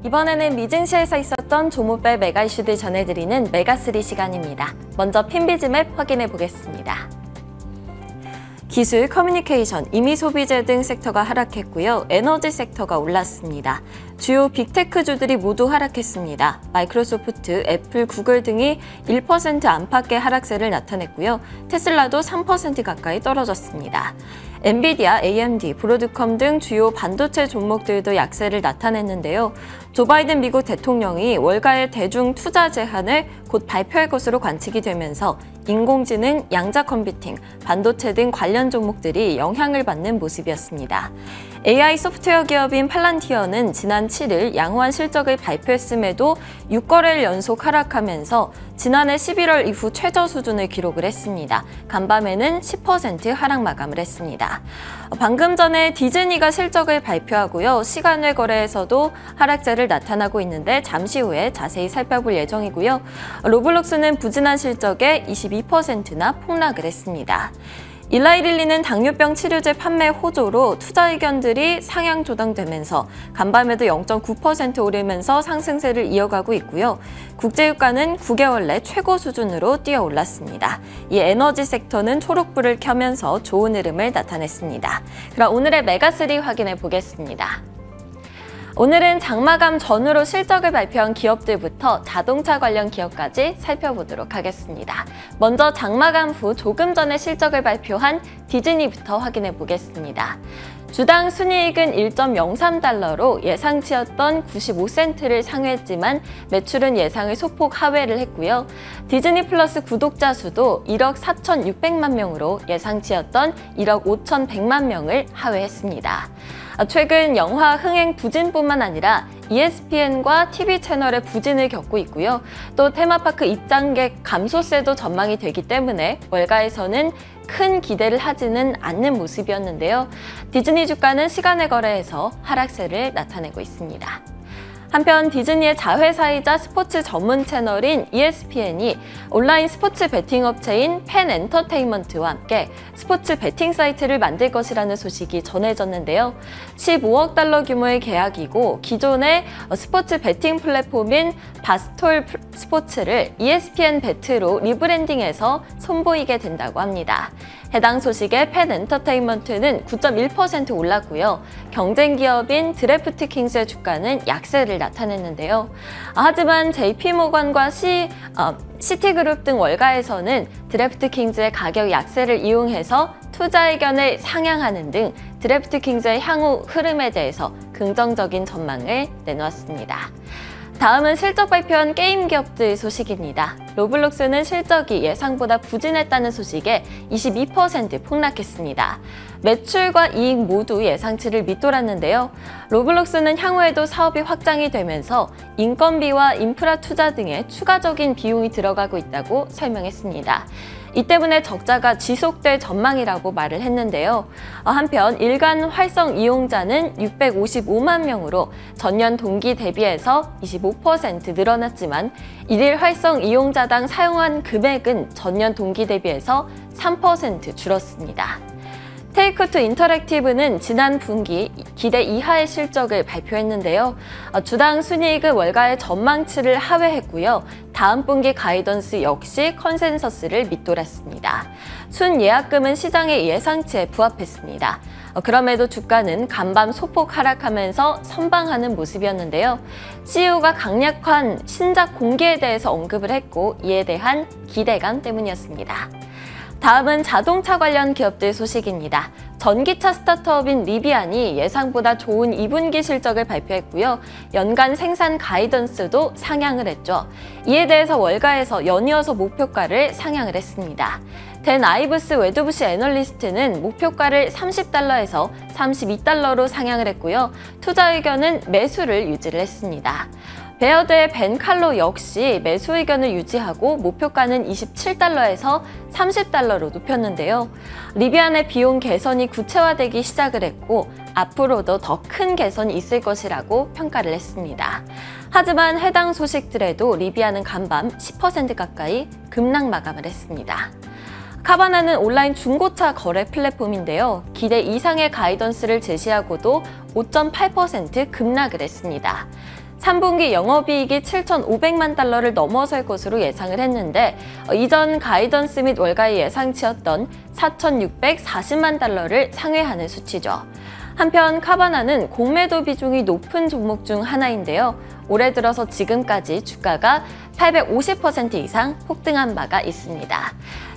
이번에는 미증시에서 있었던 조모벨 메가 이슈들 전해드리는 메가3 시간입니다. 먼저 핀비즈맵 확인해 보겠습니다. 기술, 커뮤니케이션, 임의소비재 등 섹터가 하락했고요. 에너지 섹터가 올랐습니다. 주요 빅테크주들이 모두 하락했습니다. 마이크로소프트, 애플, 구글 등이 1% 안팎의 하락세를 나타냈고요. 테슬라도 3% 가까이 떨어졌습니다. 엔비디아, AMD, 브로드컴 등 주요 반도체 종목들도 약세를 나타냈는데요. 조 바이든 미국 대통령이 월가의 대중 투자 제한을 곧 발표할 것으로 관측이 되면서 인공지능, 양자 컴퓨팅, 반도체 등 관련 종목들이 영향을 받는 모습이었습니다. AI 소프트웨어 기업인 팔란티어는 지난 7일 양호한 실적을 발표했음에도 6거래일 연속 하락하면서 지난해 11월 이후 최저 수준을 기록을 했습니다. 간밤에는 10% 하락 마감을 했습니다. 방금 전에 디즈니가 실적을 발표하고요. 시간외 거래에서도 하락세를 나타나고 있는데 잠시 후에 자세히 살펴볼 예정이고요. 로블록스는 부진한 실적에 22%나 폭락을 했습니다. 일라이릴리는 당뇨병 치료제 판매 호조로 투자 의견들이 상향 조정되면서 간밤에도 0.9% 오르면서 상승세를 이어가고 있고요. 국제유가는 9개월 내 최고 수준으로 뛰어올랐습니다. 이 에너지 섹터는 초록불을 켜면서 좋은 흐름을 나타냈습니다. 그럼 오늘의 메가3 확인해 보겠습니다. 오늘은 장마감 전후로 실적을 발표한 기업들부터 자동차 관련 기업까지 살펴보도록 하겠습니다. 먼저 장마감 후 조금 전에 실적을 발표한 디즈니부터 확인해 보겠습니다. 주당 순이익은 1.03달러로 예상치였던 95센트를 상회했지만 매출은 예상을 소폭 하회를 했고요. 디즈니 플러스 구독자 수도 1억 4,600만 명으로 예상치였던 1억 5,100만 명을 하회했습니다. 최근 영화 흥행 부진뿐만 아니라 ESPN과 TV 채널의 부진을 겪고 있고요. 또 테마파크 입장객 감소세도 전망이 되기 때문에 월가에서는 큰 기대를 하지는 않는 모습이었는데요. 디즈니 주가는 시간외 거래에서 하락세를 나타내고 있습니다. 한편 디즈니의 자회사이자 스포츠 전문 채널인 ESPN이 온라인 스포츠 베팅 업체인 펜 엔터테인먼트와 함께 스포츠 베팅 사이트를 만들 것이라는 소식이 전해졌는데요. 15억 달러 규모의 계약이고 기존의 스포츠 베팅 플랫폼인 바스톨 스포츠를 ESPN 배트로 리브랜딩해서 선보이게 된다고 합니다. 해당 소식에 펜 엔터테인먼트는 9.1% 올랐고요. 경쟁 기업인 드래프트킹스의 주가는 약세를 나타냈는데요. 하지만 JP모건과 시티그룹 등 월가에서는 드래프트킹스의 가격 약세를 이용해서 투자 의견을 상향하는 등 드래프트킹스의 향후 흐름에 대해서 긍정적인 전망을 내놓았습니다. 다음은 실적 발표한 게임 기업들 소식입니다. 로블록스는 실적이 예상보다 부진했다는 소식에 22% 폭락했습니다. 매출과 이익 모두 예상치를 밑돌았는데요. 로블록스는 향후에도 사업이 확장이 되면서 인건비와 인프라 투자 등에 추가적인 비용이 들어가고 있다고 설명했습니다. 이 때문에 적자가 지속될 전망이라고 말을 했는데요. 한편 일간 활성 이용자는 655만 명으로 전년 동기 대비해서 25% 늘어났지만 일일 활성 이용자당 사용한 금액은 전년 동기 대비해서 3% 줄었습니다. 테이크투 인터랙티브는 지난 분기 기대 이하의 실적을 발표했는데요. 주당 순이익은 월가의 전망치를 하회했고요. 다음 분기 가이던스 역시 컨센서스를 밑돌았습니다. 순예약금은 시장의 예상치에 부합했습니다. 그럼에도 주가는 간밤 소폭 하락하면서 선방하는 모습이었는데요. CEO가 강력한 신작 공개에 대해서 언급을 했고 이에 대한 기대감 때문이었습니다. 다음은 자동차 관련 기업들 소식입니다. 전기차 스타트업인 리비안이 예상보다 좋은 2분기 실적을 발표했고요. 연간 생산 가이던스도 상향을 했죠. 이에 대해서 월가에서 연이어서 목표가를 상향을 했습니다. 댄 아이브스 웨드부시 애널리스트는 목표가를 30달러에서 32달러로 상향을 했고요. 투자 의견은 매수를 유지를 했습니다. 베어드의 벤 칼로 역시 매수 의견을 유지하고 목표가는 27달러에서 30달러로 높였는데요. 리비안의 비용 개선이 구체화되기 시작을 했고 앞으로도 더 큰 개선이 있을 것이라고 평가를 했습니다. 하지만 해당 소식들에도 리비안은 간밤 10% 가까이 급락 마감을 했습니다. 카바나는 온라인 중고차 거래 플랫폼인데요. 기대 이상의 가이던스를 제시하고도 5.8% 급락을 했습니다. 3분기 영업이익이 7,500만 달러를 넘어설 것으로 예상을 했는데 이전 가이던스 및 월가의 예상치였던 4,640만 달러를 상회하는 수치죠. 한편 카바나는 공매도 비중이 높은 종목 중 하나인데요. 올해 들어서 지금까지 주가가 850% 이상 폭등한 바가 있습니다.